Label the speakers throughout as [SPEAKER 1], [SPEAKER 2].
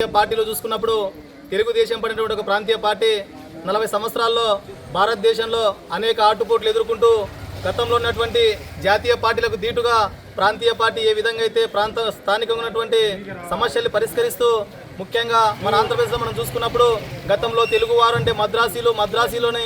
[SPEAKER 1] పార్టీలో చూసుకున్నప్పుడు తెలుగుదేశం పడినటువంటి ఒక ప్రాంతీయ పార్టీ 40 సంవత్సరాల్లో భారతదేశంలో అనేక ఆటుపోట్లు ఎదుర్కొంటూ గతంలో ఉన్నటువంటి జాతీయ పార్టీలకు దీటుగా ప్రాంతీయ పార్టీ ఏ విధంగా అయితే స్థానికంగా ఉన్నటువంటి సమస్యల్ని పరిష్కరిస్తూ ముఖ్యంగా మన ఆంధ్రప్రదేశ్లో మనం చూసుకున్నప్పుడు గతంలో తెలుగువారు అంటే మద్రాసీలోనే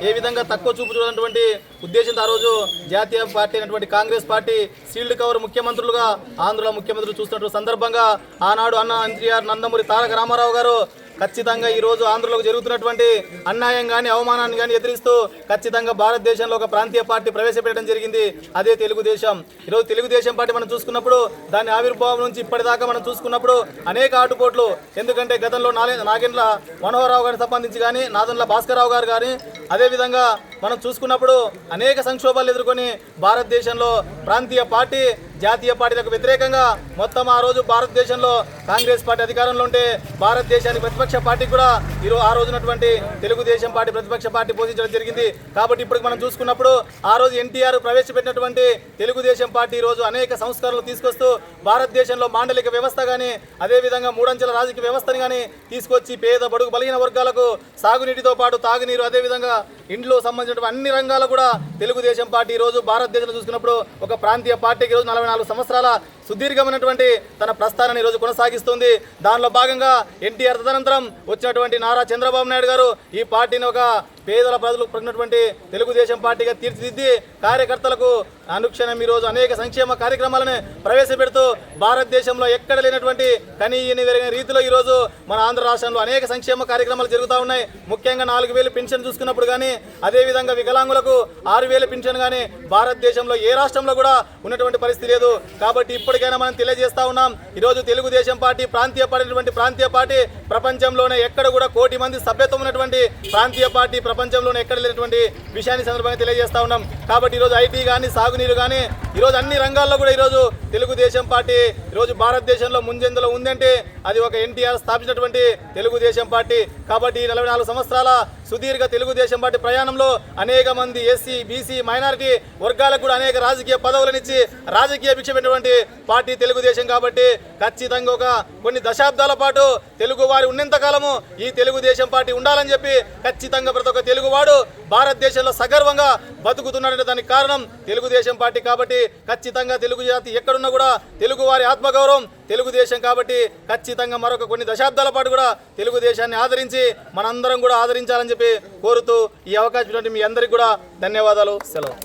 [SPEAKER 1] ఏ విధంగా తక్కువ చూపు చూడనటువంటి ఉద్దేశంతో ఆ రోజు జాతీయ పార్టీ అయినటువంటి కాంగ్రెస్ పార్టీ సీల్డ్ కవర్ ముఖ్యమంత్రులుగా ఆంధ్రలో ముఖ్యమంత్రులు చూస్తున్నటువంటి సందర్భంగా ఆనాడు అన్న ఎన్టీఆర్ నందమూరి తారక రామారావు గారు ఖచ్చితంగా ఈరోజు ఆంధ్రలోకి జరుగుతున్నటువంటి అన్యాయం కానీ అవమానాన్ని కానీ ఎదిరిస్తూ ఖచ్చితంగా భారతదేశంలో ఒక ప్రాంతీయ పార్టీ ప్రవేశపెట్టడం జరిగింది. అదే తెలుగుదేశం. ఈరోజు తెలుగుదేశం పార్టీ మనం చూసుకున్నప్పుడు దాని ఆవిర్భావం నుంచి ఇప్పటిదాకా మనం చూసుకున్నప్పుడు అనేక ఆటుపోట్లు. ఎందుకంటే గతంలో నాగేంద్ర మనోహరరావు గారికి సంబంధించి కానీ నాదెండ్ల భాస్కరరావు గారు కానీ అదేవిధంగా మనం చూసుకున్నప్పుడు అనేక సంక్షోభాలు ఎదుర్కొని భారతదేశంలో ప్రాంతీయ పార్టీ జాతీయ పార్టీలకు వ్యతిరేకంగా మొత్తం ఆ రోజు భారతదేశంలో కాంగ్రెస్ పార్టీ అధికారంలో ఉంటే భారతదేశానికి ప్రతిపక్ష పార్టీ కూడా ఆ రోజునటువంటి తెలుగుదేశం పార్టీ ప్రతిపక్ష పార్టీ పోషించడం జరిగింది. కాబట్టి ఇప్పుడు మనం చూసుకున్నప్పుడు ఆ రోజు ఎన్టీఆర్ ప్రవేశపెట్టినటువంటి తెలుగుదేశం పార్టీ ఈ రోజు అనేక సంస్కరణలు తీసుకొస్తూ భారతదేశంలో మాండలిక వ్యవస్థ కానీ అదేవిధంగా మూడంచెల రాజకీయ వ్యవస్థను కానీ తీసుకొచ్చి పేద బడుగు బలహీన వర్గాలకు సాగునీటితో పాటు తాగునీరు అదేవిధంగా ఇంట్లో సంబంధించిన అన్ని రంగాలు కూడా తెలుగుదేశం పార్టీ ఈరోజు భారతదేశంలో చూసుకున్నప్పుడు ఒక ప్రాంతీయ పార్టీకి ఈరోజు 44 సంవత్సరాల సుదీర్ఘమైనటువంటి తన ప్రస్థానాన్ని ఈరోజు కొనసాగిస్తుంది. దానిలో భాగంగా ఎన్టీఆర్ తదనంతరం వచ్చినటువంటి నారా చంద్రబాబు నాయుడు గారు ఈ పార్టీని ఒక పేదల ప్రజలకు పడినటువంటి తెలుగుదేశం పార్టీగా తీర్చిదిద్ది కార్యకర్తలకు అనుక్షణం ఈరోజు అనేక సంక్షేమ కార్యక్రమాలను ప్రవేశపెడుతూ భారతదేశంలో ఎక్కడ లేనటువంటి కనీయని వెరిగిన రీతిలో ఈరోజు మన ఆంధ్ర రాష్ట్రంలో అనేక సంక్షేమ కార్యక్రమాలు జరుగుతూ ఉన్నాయి. ముఖ్యంగా 4,000 పెన్షన్ చూసుకున్నప్పుడు కానీ అదేవిధంగా వికలాంగులకు 6,000 పెన్షన్ కానీ భారతదేశంలో ఏ రాష్ట్రంలో కూడా ఉన్నటువంటి పరిస్థితి లేదు. కాబట్టి ఇప్పటికైనా మనం తెలియజేస్తా ఉన్నాం, ఈరోజు తెలుగుదేశం పార్టీ ప్రాంతీయ పార్టీ ప్రపంచంలోనే ఎక్కడ కూడా 1 కోటి మంది సభ్యత్వం ఉన్నటువంటి ప్రాంతీయ పార్టీ ప్రపంచంలోనే ఎక్కడ లేనటువంటి విషయాన్ని సందర్భంగా తెలియజేస్తా ఉన్నాం. కాబట్టి ఈరోజు ఐటీ కానీ సాగునీరు కానీ ఈరోజు అన్ని రంగాల్లో కూడా ఈరోజు తెలుగుదేశం పార్టీ ఈరోజు భారతదేశంలో ముంజెందులో ఉందంటే అది ఒక ఎన్టీఆర్ స్థాపించినటువంటి తెలుగుదేశం పార్టీ. కాబట్టి 44 సంవత్సరాల సుదీర్ఘ తెలుగుదేశం పార్టీ ప్రయాణంలో అనేక మంది ఎస్సీ బీసీ మైనారిటీ వర్గాలకు కూడా అనేక రాజకీయ పదవులనిచ్చి రాజకీయ భిక్ష పెట్టినటువంటి పార్టీ తెలుగుదేశం. కాబట్టి ఖచ్చితంగా ఒక కొన్ని దశాబ్దాల పాటు తెలుగు వారి ఉన్నంత కాలము ఈ తెలుగుదేశం పార్టీ ఉండాలని చెప్పి ఖచ్చితంగా ప్రతి ఒక్క తెలుగువాడు భారతదేశంలో సగర్వంగా బతుకుతున్నాడంటే దానికి కారణం తెలుగుదేశం పార్టీ. కాబట్టి ఖచ్చితంగా తెలుగు జాతి ఎక్కడున్నా కూడా తెలుగు వారి ఆత్మగౌరవం తెలుగుదేశం. కాబట్టి ఖచ్చితంగా మరొక కొన్ని దశాబ్దాల పాటు కూడా తెలుగుదేశాన్ని ఆదరించి మనందరం కూడా ఆదరించాలని చెప్పి కోరుతూ ఈ అవకాశం మీ అందరికీ కూడా ధన్యవాదాలు. సెలవు.